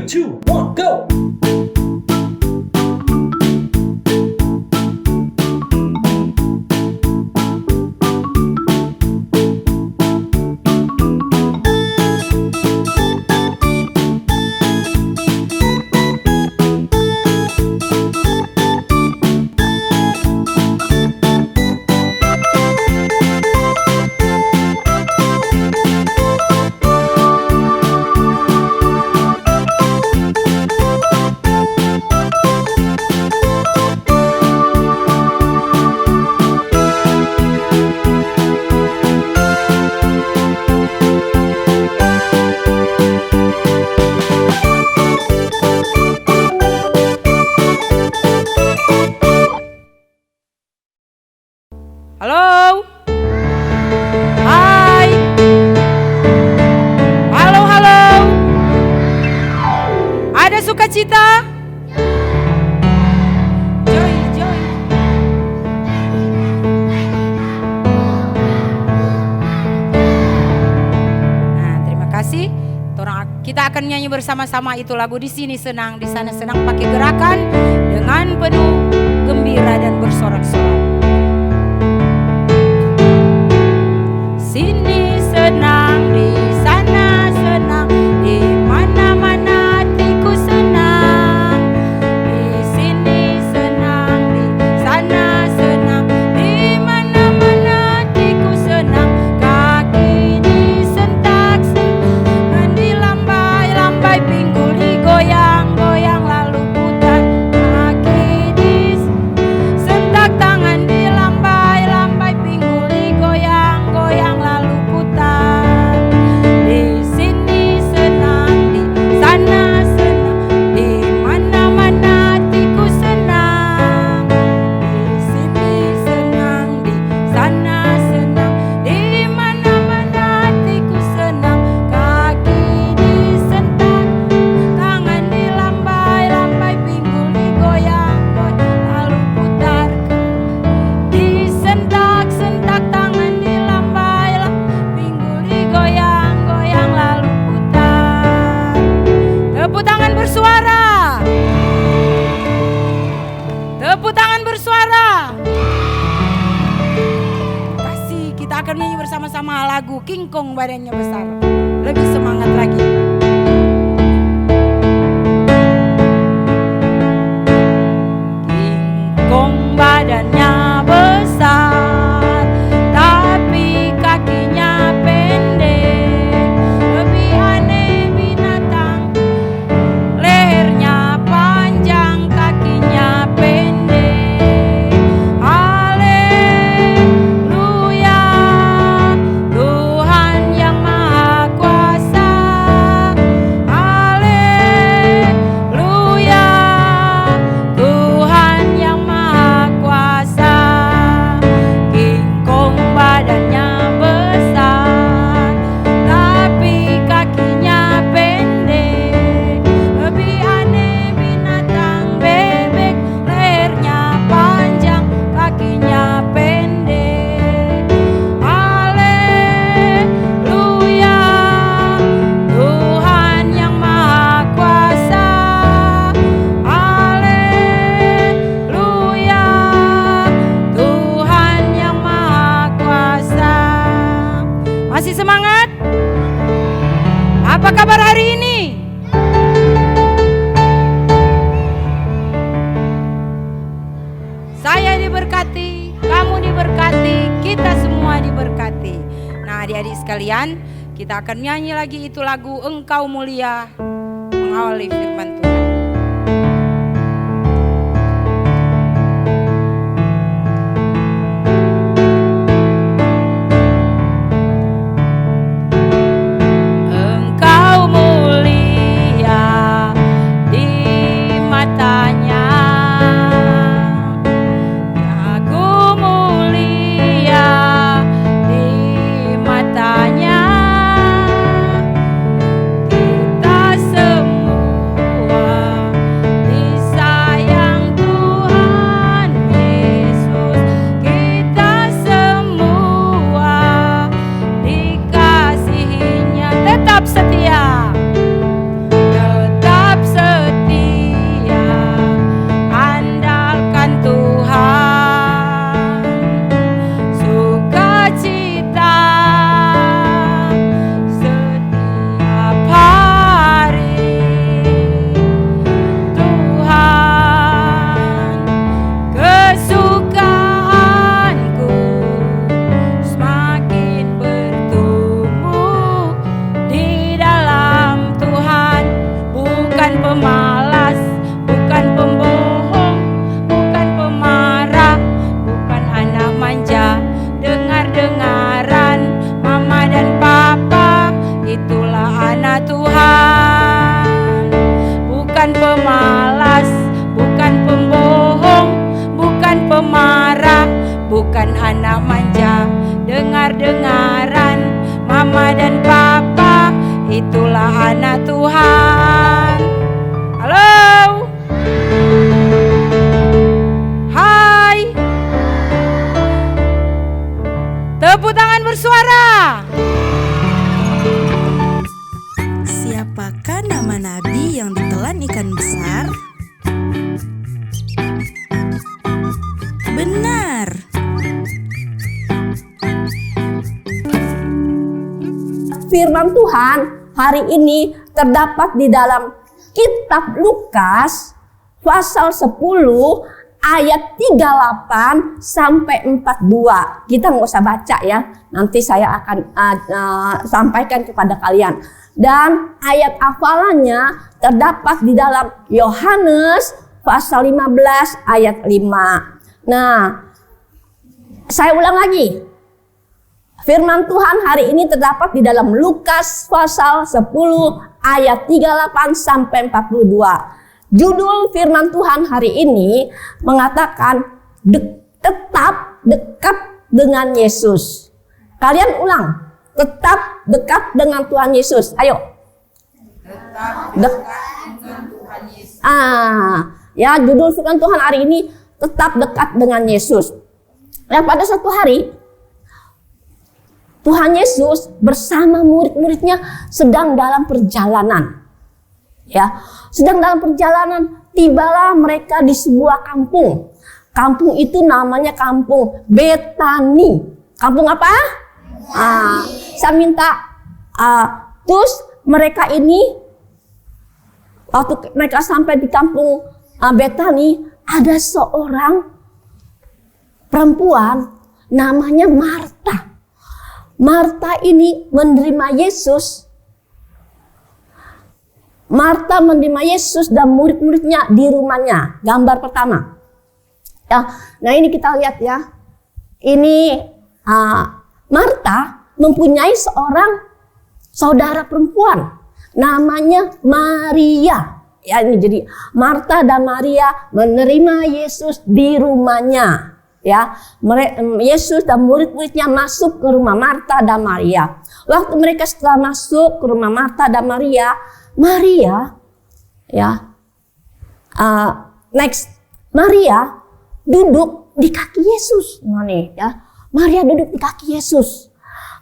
3, 2, 1, go! Halo? Hai? Halo, halo? Ada sukacita? Joy, joy. Nah, terima kasih. Kita akan nyanyi bersama-sama itu lagu Di Sini Senang, di Sana Senang, pakai gerakan dengan penuh gembira dan bersorak-sorak. Sini senang, di sana senang, di mana-mana hatiku senang. Di sini senang, di sana senang, di mana-mana hatiku senang. Kaki disentak-sentak, dilambai-lambai, pinggul digoyang-goyang lalu putar. Kaki disentak, tangan dilambai-lambai, pinggul digoyang-goyang lalu putar. Di sini senang, di sana senang, di mana-mana hatiku senang. Di sini senang, di sana senang, di mana-mana hatiku senang. Kaki disentak, tangan dilambai-lambai, pinggul digoyang-goyang lalu putar. Disentak-sentak, tangan dilambai-lambai, pinggul digoyang-goyang lalu putar. Tepuk tangan bersuara. Tepuk tangan bersuara. Kasih, kita akan nyanyi bersama-sama lagu King Kong badannya besar. Lebih semangat lagi. King Kong badannya besar, tapi kakinya pendek. Lebih aneh binatang, lehernya panjang, kakinya pendek. Haleluya, Tuhan yang Maha Kuasa. Haleluya, Tuhan yang Maha Kuasa. King Kong badannya besar, tapi kakinya pendek. Lebih aneh binatang, bebek, lehernya panjang, kakinya pendek. Haleluya, Tuhan yang Maha Kuasa. Haleluya, Tuhan yang Maha Kuasa. Masih semangat? Apa kabar hari ini? Saya diberkati, kamu diberkati, kita semua diberkati. Nah, adik-adik sekalian, kita akan nyanyi lagi itu lagu Engkau Mulia, mengawali firman Tuhan. Engkau mulia di matanya, aku mulia di matanya. Kita semua rumah Nabi yang ditelan ikan besar? Benar. Firman Tuhan hari ini terdapat di dalam kitab Lukas pasal 10 ayat 38 sampai 42. Kita nggak usah baca ya, nanti saya akan sampaikan kepada kalian. Dan ayat hafalannya terdapat di dalam Yohanes pasal 15 ayat 5. Nah, saya ulang lagi. Firman Tuhan hari ini terdapat di dalam Lukas pasal 10 ayat 38 sampai 42. Judul firman Tuhan hari ini mengatakan tetap dekat dengan Yesus. Kalian ulang, tetap dekat dengan Tuhan Yesus. Ayo. Tetap dekat dengan Tuhan Yesus. Ya, judul firman Tuhan hari ini tetap dekat dengan Yesus. Ya, pada suatu hari Tuhan Yesus bersama murid-muridnya sedang dalam perjalanan. Ya, sedang dalam perjalanan, tibalah mereka di sebuah kampung. Kampung itu namanya kampung Betani. Kampung apa? Saya minta terus mereka ini waktu mereka sampai di kampung Betani, ada seorang perempuan namanya Marta. Marta ini menerima Yesus. Marta menerima Yesus dan murid-muridnya di rumahnya. Gambar pertama. Ya, nah ini kita lihat ya. Ini Marta mempunyai seorang saudara perempuan namanya Maria. Ya, ini jadi Marta dan Maria menerima Yesus di rumahnya. Ya, Yesus dan murid-muridnya masuk ke rumah Marta dan Maria. Waktu mereka setelah masuk ke rumah Marta dan Maria, Maria duduk di kaki Yesus. Nah nih ya, Maria duduk di kaki Yesus.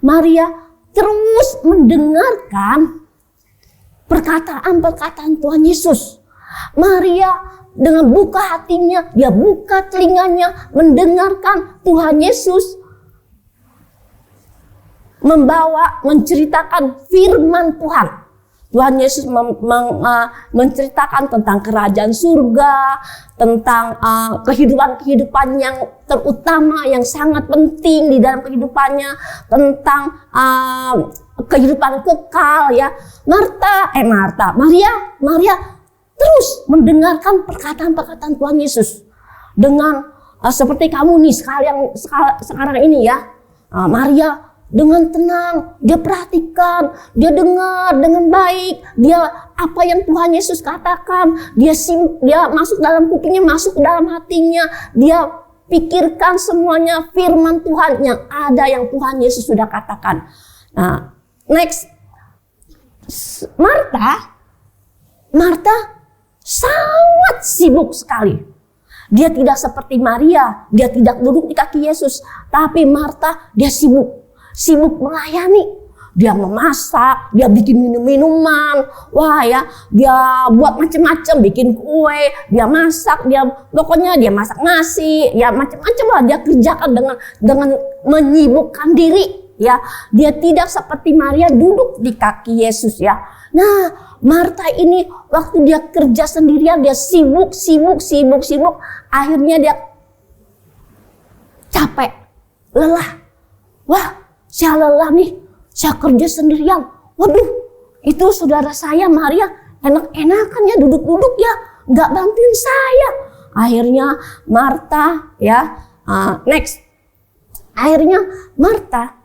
Maria terus mendengarkan perkataan-perkataan Tuhan Yesus. Maria dengan buka hatinya, dia buka telinganya mendengarkan Tuhan Yesus menceritakan firman Tuhan. Tuhan Yesus menceritakan tentang kerajaan surga, tentang kehidupan yang terutama yang sangat penting di dalam kehidupannya, tentang kehidupan kekal ya. Maria terus mendengarkan perkataan-perkataan Tuhan Yesus dengan seperti kamu nih sekarang ini ya. Maria dengan tenang, dia perhatikan, dia dengar dengan baik, dia apa yang Tuhan Yesus katakan, dia masuk dalam kupingnya, masuk dalam hatinya, dia pikirkan semuanya firman Tuhan yang ada yang Tuhan Yesus sudah katakan. Nah, next, Marta sangat sibuk sekali. Dia tidak seperti Maria, dia tidak duduk di kaki Yesus, tapi Marta dia sibuk melayani. Dia memasak, dia bikin minuman, dia buat macam-macam, bikin kue, dia masak, pokoknya dia masak nasi, ya macam-macam lah dia kerjakan dengan menyibukkan diri. Ya, dia tidak seperti Maria duduk di kaki Yesus ya. Nah, Marta ini waktu dia kerja sendirian, dia sibuk, akhirnya dia capek, lelah. Saya lelah nih, saya kerja sendirian. Waduh, itu saudara saya Maria enak-enakan ya duduk-duduk ya, nggak bantuin saya. Akhirnya Marta akhirnya Marta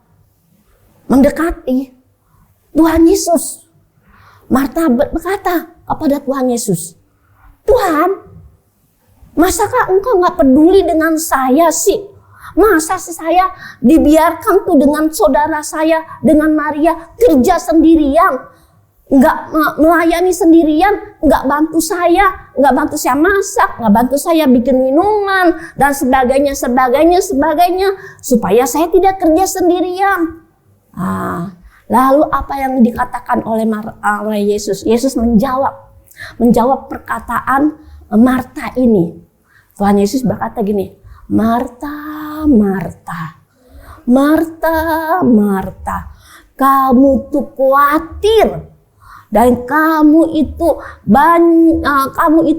mendekati Tuhan Yesus. Marta berkata kepada Tuhan Yesus, Tuhan, masakah engkau nggak peduli dengan saya sih? Masa sih saya dibiarkan tuh dengan saudara saya, dengan Maria kerja sendirian, nggak melayani sendirian, nggak bantu saya masak, nggak bantu saya bikin minuman dan sebagainya, supaya saya tidak kerja sendirian. Lalu apa yang dikatakan oleh Yesus? Yesus menjawab perkataan Marta ini. Tuhan Yesus berkata gini, Marta, Marta, Marta, Marta, kamu tuh khawatir dan kamu itu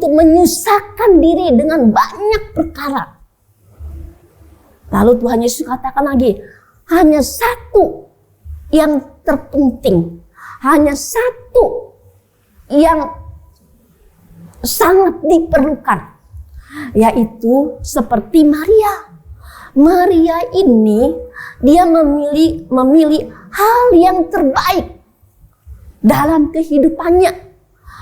menyusahkan diri dengan banyak perkara. Lalu Tuhan Yesus katakan lagi, hanya satu yang terpenting, hanya satu yang sangat diperlukan, yaitu seperti Maria. Maria ini dia memilih hal yang terbaik dalam kehidupannya,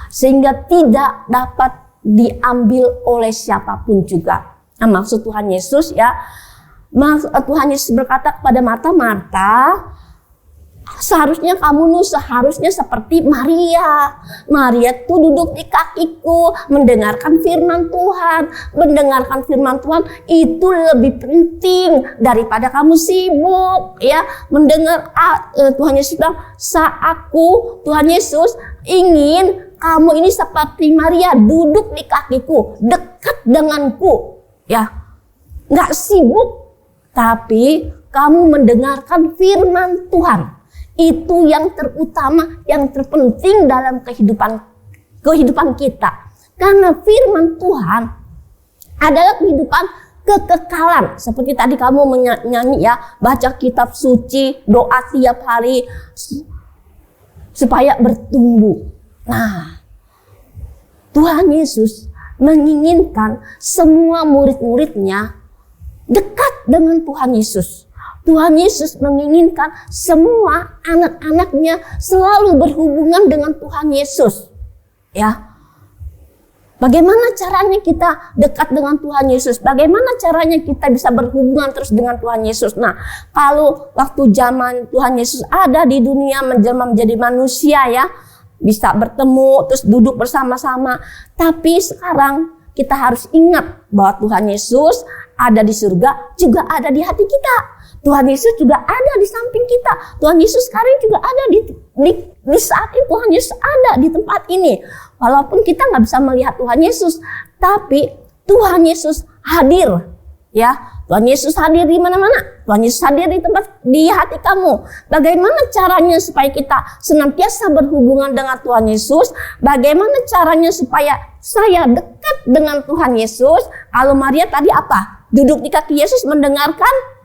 sehingga tidak dapat diambil oleh siapapun juga. Nah, maksud Tuhan Yesus ya, Tuhan Yesus berkata kepada Marta, Marta, seharusnya kamu seharusnya seperti Maria. Maria tuh duduk di kakiku, mendengarkan firman Tuhan. Mendengarkan firman Tuhan itu lebih penting daripada kamu sibuk ya. Mendengar Tuhan Yesus bilang, Tuhan Yesus ingin kamu ini seperti Maria, duduk di kakiku, dekat denganku ya. Nggak sibuk, tapi kamu mendengarkan firman Tuhan. Itu yang terutama, yang terpenting dalam kehidupan kita. Karena firman Tuhan adalah kehidupan kekekalan. Seperti tadi kamu menyanyi ya, baca kitab suci, doa tiap hari supaya bertumbuh. Nah, Tuhan Yesus menginginkan semua murid-muridnya dekat dengan Tuhan Yesus. Tuhan Yesus menginginkan semua anak-anaknya selalu berhubungan dengan Tuhan Yesus. Ya. Bagaimana caranya kita dekat dengan Tuhan Yesus? Bagaimana caranya kita bisa berhubungan terus dengan Tuhan Yesus? Nah, kalau waktu zaman Tuhan Yesus ada di dunia menjelma menjadi manusia ya, bisa bertemu terus duduk bersama-sama. Tapi sekarang kita harus ingat bahwa Tuhan Yesus ada di surga, juga ada di hati kita. Tuhan Yesus juga ada di samping kita. Tuhan Yesus sekarang juga ada di saat ini. Tuhan Yesus ada di tempat ini. Walaupun kita nggak bisa melihat Tuhan Yesus, tapi Tuhan Yesus hadir. Ya, Tuhan Yesus hadir di mana-mana. Tuhan Yesus hadir di hati kamu. Bagaimana caranya supaya kita senantiasa berhubungan dengan Tuhan Yesus? Bagaimana caranya supaya saya dekat dengan Tuhan Yesus? Kalau Maria tadi apa? Duduk di kaki Yesus mendengarkan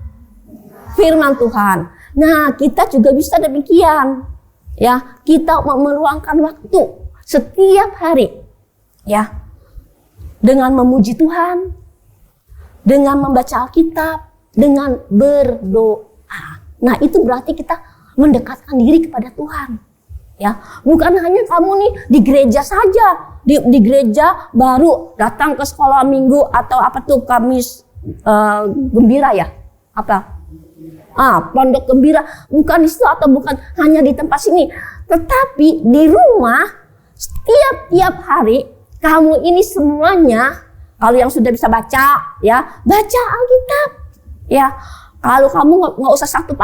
firman Tuhan. Nah, kita juga bisa demikian. Ya, kita meluangkan waktu setiap hari ya dengan memuji Tuhan, dengan membaca Alkitab, dengan berdoa. Nah, itu berarti kita mendekatkan diri kepada Tuhan. Ya, bukan hanya kamu nih di gereja saja, di gereja baru datang ke sekolah minggu atau apa tuh Kamis gembira ya, apa? Pondok gembira, bukan itu atau bukan hanya di tempat sini, tetapi di rumah tiap hari kamu ini semuanya, kalau yang sudah bisa baca ya, baca Alkitab ya. Kalau kamu nggak usah satu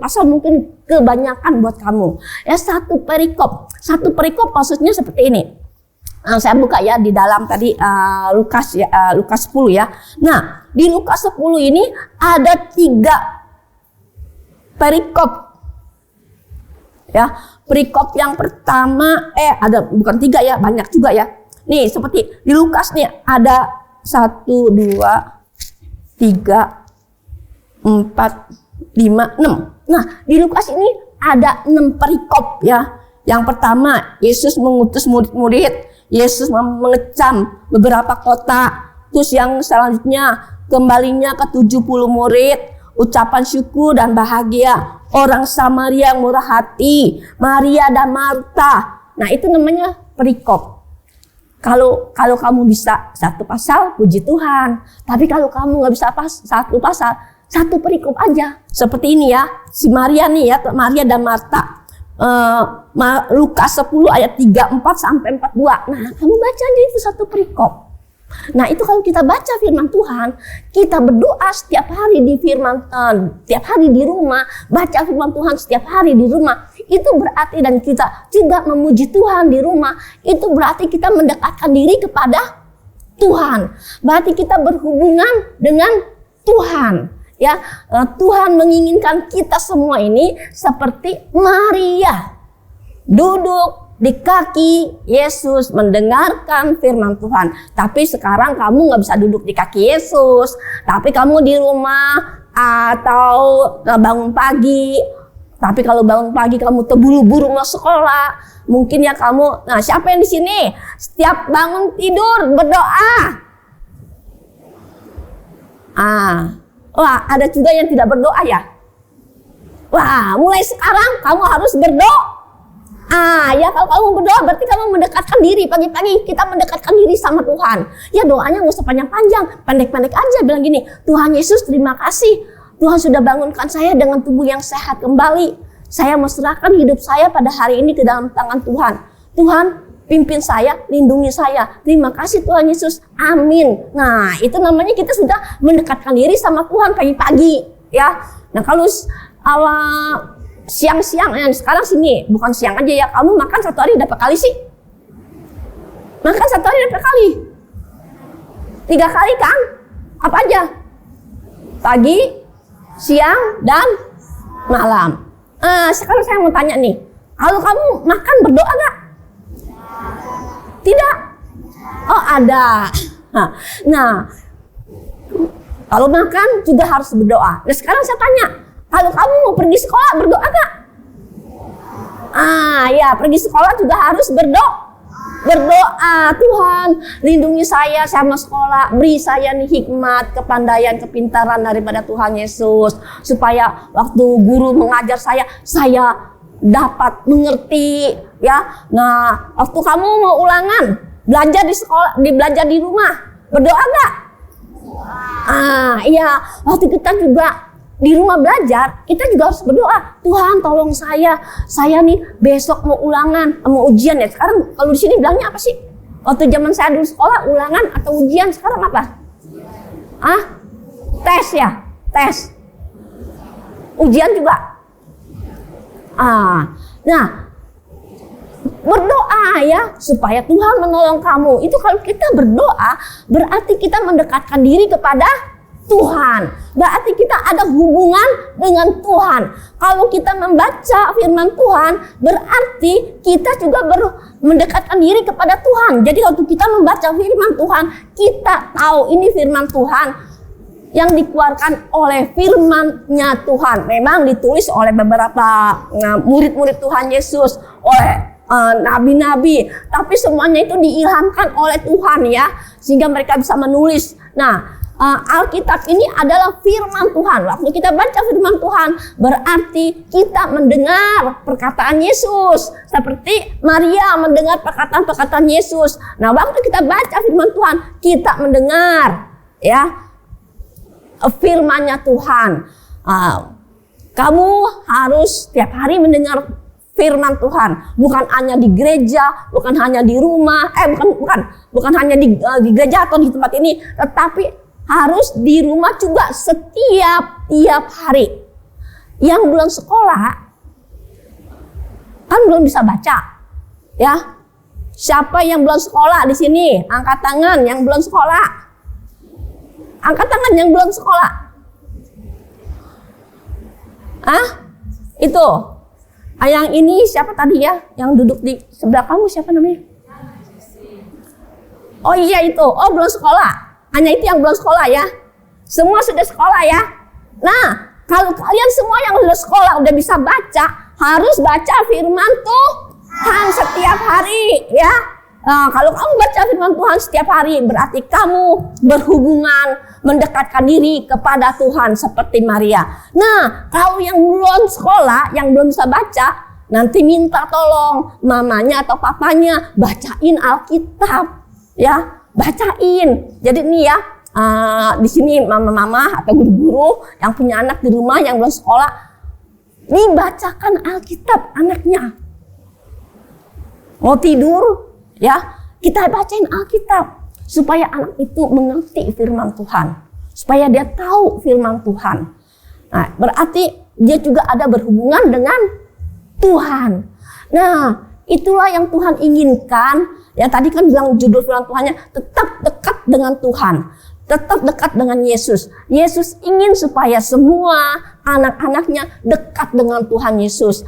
pasal mungkin kebanyakan buat kamu ya. Satu perikop maksudnya seperti ini. Saya buka ya di dalam tadi Lukas 10 ya. Nah, di Lukas 10 ini ada 3 perikop ya. Perikop yang pertama ada bukan 3 ya, banyak juga ya. Nih seperti di Lukas nih ada 1, 2, 3, 4, 5, 6. Nah, di Lukas ini ada 6 perikop ya. Yang pertama, Yesus mengutus murid-murid, Yesus mengecam beberapa kota. Terus yang selanjutnya, kembalinya ke 70 murid, ucapan syukur dan bahagia, orang Samaria yang murah hati, Maria dan Marta. Nah, itu namanya perikop. Kalau kamu bisa satu pasal, puji Tuhan. Tapi kalau kamu nggak bisa satu pasal, satu perikop aja. Seperti ini ya, si Maria nih ya, Maria dan Marta. Lukas 10 ayat 34 sampai 42. Nah, kamu baca aja itu satu perikop. Nah, itu kalau kita baca firman Tuhan, kita berdoa setiap hari di setiap hari di rumah, baca firman Tuhan setiap hari di rumah, itu berarti, dan kita juga memuji Tuhan di rumah, itu berarti kita mendekatkan diri kepada Tuhan. Berarti kita berhubungan dengan Tuhan. Ya, Tuhan menginginkan kita semua ini seperti Maria, duduk di kaki Yesus mendengarkan firman Tuhan. Tapi sekarang kamu nggak bisa duduk di kaki Yesus, tapi kamu di rumah atau bangun pagi. Tapi kalau bangun pagi kamu terburu-buru mau sekolah, mungkin ya kamu, nah siapa yang di sini setiap bangun tidur berdoa? Wah, ada juga yang tidak berdoa ya. Wah, mulai sekarang kamu harus berdoa. Ya kalau kamu berdoa berarti kamu mendekatkan diri. Pagi-pagi kita mendekatkan diri sama Tuhan. Ya doanya nggak usah panjang-panjang, pendek-pendek aja, bilang gini, Tuhan Yesus terima kasih. Tuhan sudah bangunkan saya dengan tubuh yang sehat kembali. Saya mau serahkan hidup saya pada hari ini ke dalam tangan Tuhan. Tuhan, pimpin saya, lindungi saya. Terima kasih Tuhan Yesus. Amin. Nah, itu namanya kita sudah mendekatkan diri sama Tuhan pagi-pagi, ya. Nah, kalau siang-siang, sekarang sini, bukan siang aja ya. Kamu makan satu hari berapa kali sih? Makan satu hari berapa kali? 3 kali kan? Apa aja? Pagi, siang, dan malam. Sekarang saya mau tanya nih, kalau kamu makan berdoa gak? Tidak? Oh ada. Nah, kalau makan juga harus berdoa. Nah sekarang saya tanya, kalau kamu mau pergi sekolah berdoa gak? Ya pergi sekolah juga harus berdoa. Tuhan lindungi saya mau sekolah, beri saya nih hikmat, kepandaian, kepintaran daripada Tuhan Yesus, supaya waktu guru mengajar saya dapat mengerti, ya. Nah, waktu kamu mau ulangan, belajar di sekolah, belajar di rumah, berdoa gak? Iya, waktu kita juga di rumah belajar, kita juga harus berdoa. Tuhan tolong saya nih besok mau ulangan, mau ujian ya. Sekarang kalau di sini bilangnya apa sih? Waktu zaman saya dulu sekolah, ulangan atau ujian, sekarang apa? Tes ya, tes. Ujian juga. Nah, berdoa ya supaya Tuhan menolong kamu. Itu kalau kita berdoa berarti kita mendekatkan diri kepada Tuhan. Berarti kita ada hubungan dengan Tuhan. Kalau kita membaca firman Tuhan berarti kita juga mendekatkan diri kepada Tuhan. Jadi waktu kita membaca firman Tuhan, kita tahu ini firman Tuhan yang dikeluarkan oleh firman-Nya Tuhan. Memang ditulis oleh beberapa murid-murid Tuhan Yesus, oleh nabi-nabi, tapi semuanya itu diilhamkan oleh Tuhan ya, sehingga mereka bisa menulis. Nah, Alkitab ini adalah firman Tuhan. Waktu kita baca firman Tuhan berarti kita mendengar perkataan Yesus, seperti Maria mendengar perkataan Yesus. Nah, waktu kita baca firman Tuhan, kita mendengar ya firman-Nya Tuhan. Kamu harus setiap hari mendengar firman Tuhan, bukan hanya di gereja, bukan hanya di rumah, bukan hanya di gereja atau di tempat ini, tetapi harus di rumah juga tiap hari. Yang belum sekolah kan belum bisa baca, ya. Siapa yang belum sekolah di sini? Angkat tangan yang belum sekolah. Angkat tangan yang belum sekolah. Itu. Yang ini siapa tadi ya? Yang duduk di sebelah kamu siapa namanya? Oh iya itu. Oh belum sekolah. Hanya itu yang belum sekolah ya. Semua sudah sekolah ya. Nah, kalau kalian semua yang sudah sekolah udah bisa baca, harus baca firman Tuhan setiap hari ya. Nah, kalau kamu baca firman Tuhan setiap hari berarti kamu berhubungan, mendekatkan diri kepada Tuhan seperti Maria. Nah, kalau yang belum sekolah, yang belum bisa baca, nanti minta tolong mamanya atau papanya bacain Alkitab ya. Bacain. Jadi nih ya, di sini mama-mama atau guru-guru yang punya anak di rumah yang belum sekolah, dibacakan Alkitab anaknya. Mau tidur, ya kita bacain Alkitab. supaya anak itu mengerti firman Tuhan, supaya dia tahu firman Tuhan. Nah, berarti dia juga ada berhubungan dengan Tuhan. Nah, itulah yang Tuhan inginkan. Ya, tadi kan bilang judul firman Tuhannya tetap dekat dengan Tuhan, tetap dekat dengan Yesus. Yesus ingin supaya semua anak-anaknya dekat dengan Tuhan Yesus.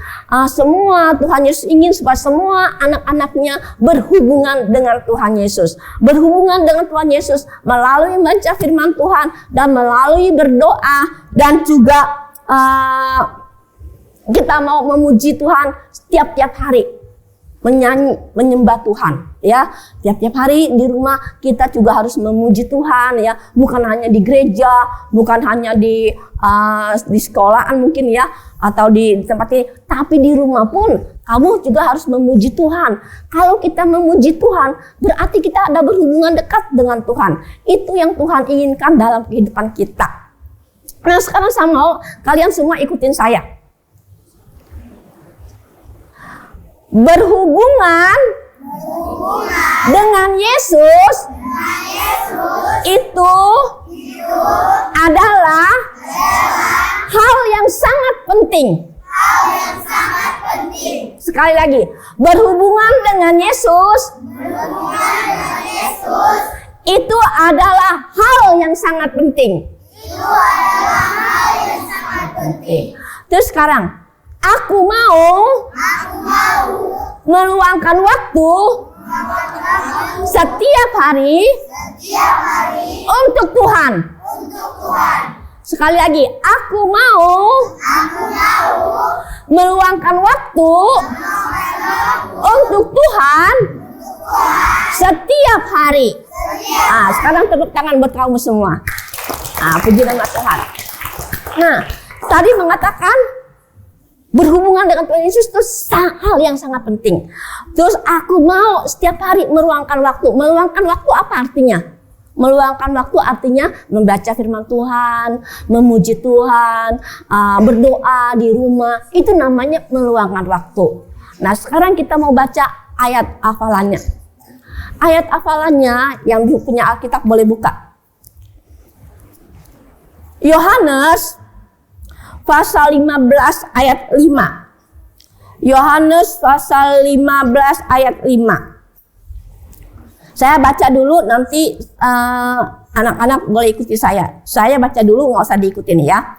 Tuhan Yesus ingin supaya semua anak-anaknya berhubungan dengan Tuhan Yesus. Berhubungan dengan Tuhan Yesus melalui membaca firman Tuhan dan melalui berdoa, dan juga kita mau memuji Tuhan tiap-tiap hari, menyanyi, menyembah Tuhan, ya. Tiap-tiap hari di rumah kita juga harus memuji Tuhan, ya. Bukan hanya di gereja, bukan hanya di sekolahan mungkin, ya, atau di tempat ini, tapi di rumah pun kamu juga harus memuji Tuhan. Kalau kita memuji Tuhan, berarti kita ada berhubungan dekat dengan Tuhan. Itu yang Tuhan inginkan dalam kehidupan kita. Nah, sekarang saya mau kalian semua ikutin saya. Berhubungan dengan Yesus itu adalah hal yang sangat penting. Sekali lagi, berhubungan dengan Yesus itu adalah hal yang sangat penting. Terus sekarang, aku mau meluangkan waktu setiap hari untuk Tuhan. Sekali lagi, aku mau meluangkan waktu untuk Tuhan setiap hari. Sekarang tepuk tangan buat kamu semua. Puji nama Tuhan. Nah, tadi mengatakan berhubungan dengan Tuhan Yesus itu hal yang sangat penting. Terus aku mau setiap hari meluangkan waktu. Meluangkan waktu apa artinya? Meluangkan waktu artinya membaca firman Tuhan, memuji Tuhan, berdoa di rumah. Itu namanya meluangkan waktu. Nah, sekarang kita mau baca ayat hafalannya. Ayat hafalannya yang punya Alkitab boleh buka. Yohanes pasal 15 ayat 5. Yohanes pasal 15 ayat 5. Saya baca dulu, nanti anak-anak boleh ikuti saya. Saya baca dulu, nggak usah diikutin ya.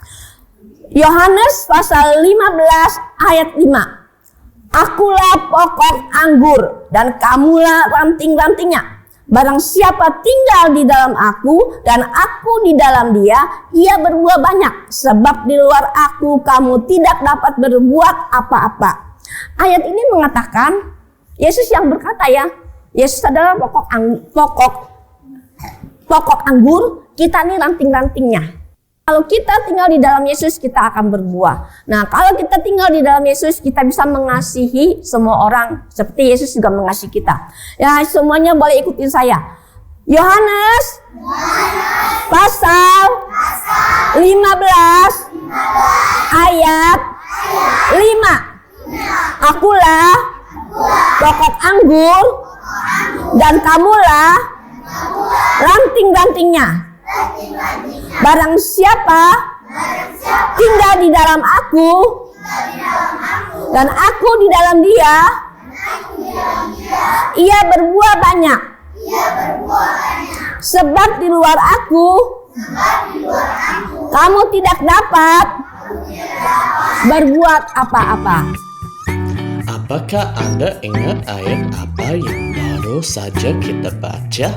Yohanes pasal 15 ayat 5. Akulah pokok anggur dan kamulah ranting-rantingnya. Barang siapa tinggal di dalam aku dan aku di dalam dia, ia berbuah banyak. Sebab di luar aku kamu tidak dapat berbuat apa-apa. Ayat ini mengatakan, Yesus yang berkata ya, Yesus adalah pokok anggur, kita ini ranting-rantingnya. Kalau kita tinggal di dalam Yesus, kita akan berbuah. Nah, kalau kita tinggal di dalam Yesus, kita bisa mengasihi semua orang seperti Yesus juga mengasihi kita. Ya, semuanya boleh ikutin saya. Yohanes pasal 15 ayat 5. Akulah pokok anggur dan kamulah ranting-rantingnya. Barang siapa tinggal di dalam aku dan aku di dalam dia, ia berbuah banyak. Sebab di luar aku kamu tidak dapat berbuat apa-apa. Apakah Anda ingat ayat apa yang baru saja kita baca?